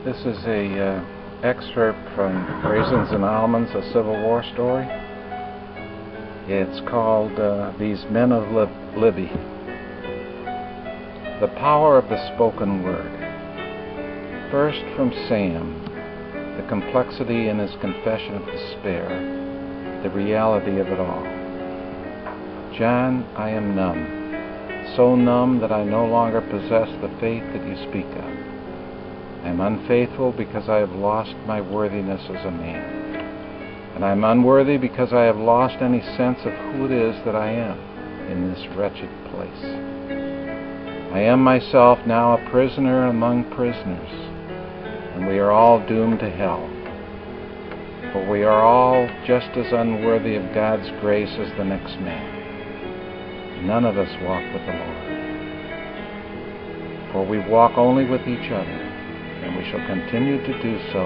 This is a excerpt from Raisins and Almonds, a Civil War story. It's called These Men of Libby. The power of the spoken word. First from Sam, the complexity in his confession of despair, the reality of it all. John, I am numb, so numb that I no longer possess the faith that you speak of. I am unfaithful because I have lost my worthiness as a man. And I am unworthy because I have lost any sense of who it is that I am in this wretched place. I am myself now a prisoner among prisoners, and we are all doomed to hell. For we are all just as unworthy of God's grace as the next man. None of us walk with the Lord. For we walk only with each other, and we shall continue to do so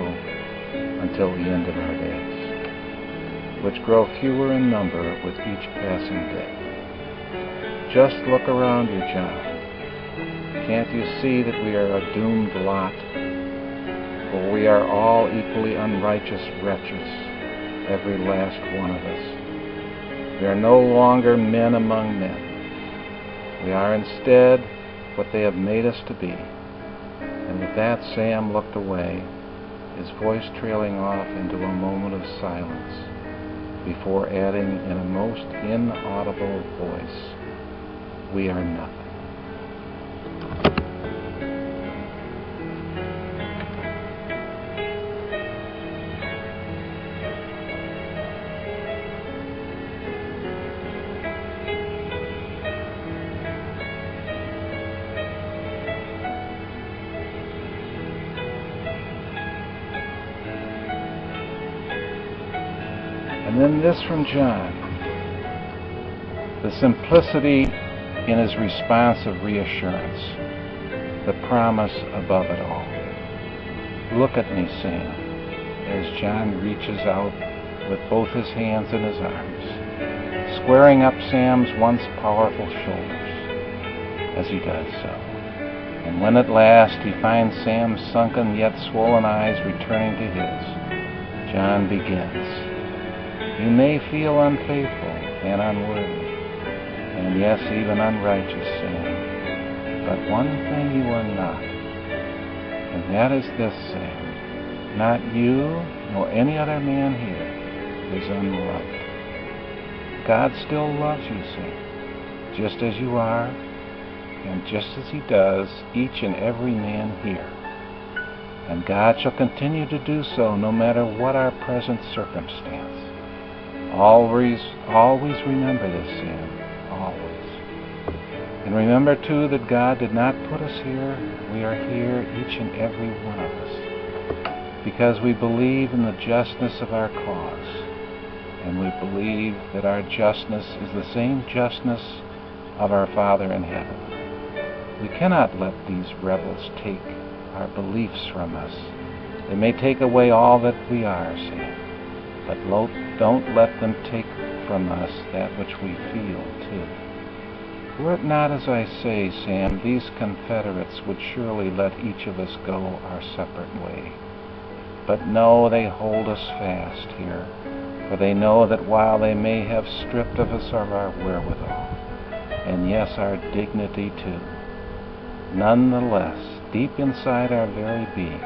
until the end of our days, which grow fewer in number with each passing day. Just look around you, John. Can't you see that we are a doomed lot? For we are all equally unrighteous wretches, every last one of us. We are no longer men among men. We are instead what they have made us to be. And with that, Sam looked away, his voice trailing off into a moment of silence, before adding in a most inaudible voice, "We are nothing." And then this from John, the simplicity in his response of reassurance, the promise above it all. Look at me, Sam, as John reaches out with both his hands in his arms, squaring up Sam's once powerful shoulders as he does so. And when at last he finds Sam's sunken yet swollen eyes returning to his, John begins. You may feel unfaithful and unworthy, and yes, even unrighteous, Sam. But one thing you are not, and that is this, Sam. Not you, nor any other man here, is unloved. God still loves you, Sam, just as you are, and just as He does each and every man here. And God shall continue to do so no matter what our present circumstance. Always remember this, Sam, always. And remember, too, that God did not put us here. We are here, each and every one of us, because we believe in the justness of our cause, and we believe that our justness is the same justness of our Father in heaven. We cannot let these rebels take our beliefs from us. They may take away all that we are, Sam, but don't let them take from us that which we feel, too. Were it not as I say, Sam, these Confederates would surely let each of us go our separate way. But no, they hold us fast here, for they know that while they may have stripped of us of our wherewithal, and yes, our dignity too, nonetheless, deep inside our very being,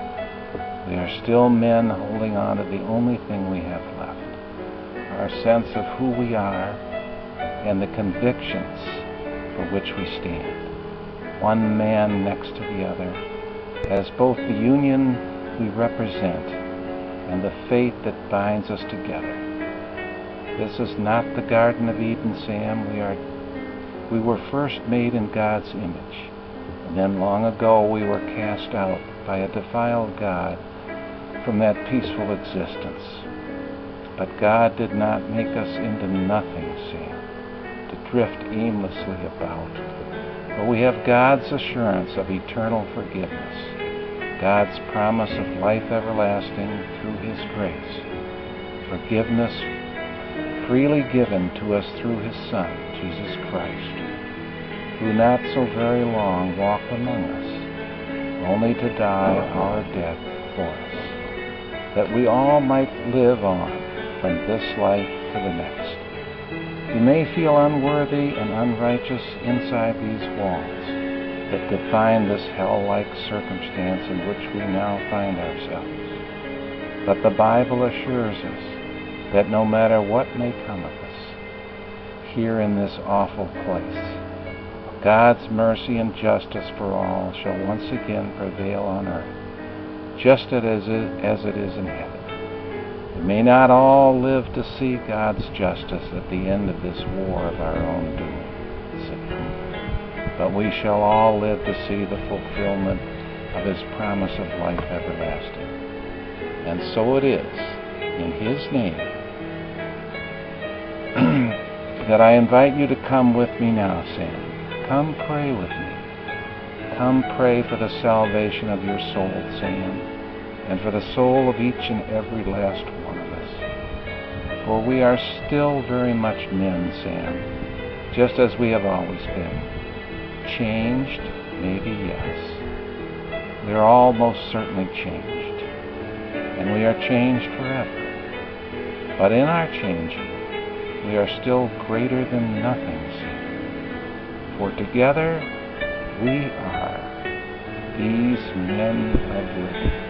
we are still men holding on to the only thing we have left, our sense of who we are and the convictions for which we stand, one man next to the other, as both the union we represent and the faith that binds us together. This is not the Garden of Eden, Sam. We were first made in God's image, and then long ago we were cast out by a defiled God from that peaceful existence. But God did not make us into nothing, Sam, to drift aimlessly about. For we have God's assurance of eternal forgiveness, God's promise of life everlasting through His grace, forgiveness freely given to us through His Son, Jesus Christ, who not so very long walked among us, only to die our death for us, that we all might live on from this life to the next. We may feel unworthy and unrighteous inside these walls that define this hell-like circumstance in which we now find ourselves. But the Bible assures us that no matter what may come of us here in this awful place, God's mercy and justice for all shall once again prevail on earth, just as it is in heaven. We may not all live to see God's justice at the end of this war of our own doing, but we shall all live to see the fulfillment of His promise of life everlasting. And so it is, in His name, that I invite you to come with me now, Sam. Come pray with me. Come pray for the salvation of your soul, Sam, and for the soul of each and every last one of us. For we are still very much men, Sam, just as we have always been. Changed, maybe, yes. We are all most certainly changed, and we are changed forever. But in our changing, we are still greater than nothing, Sam. For together we are these men of Libby.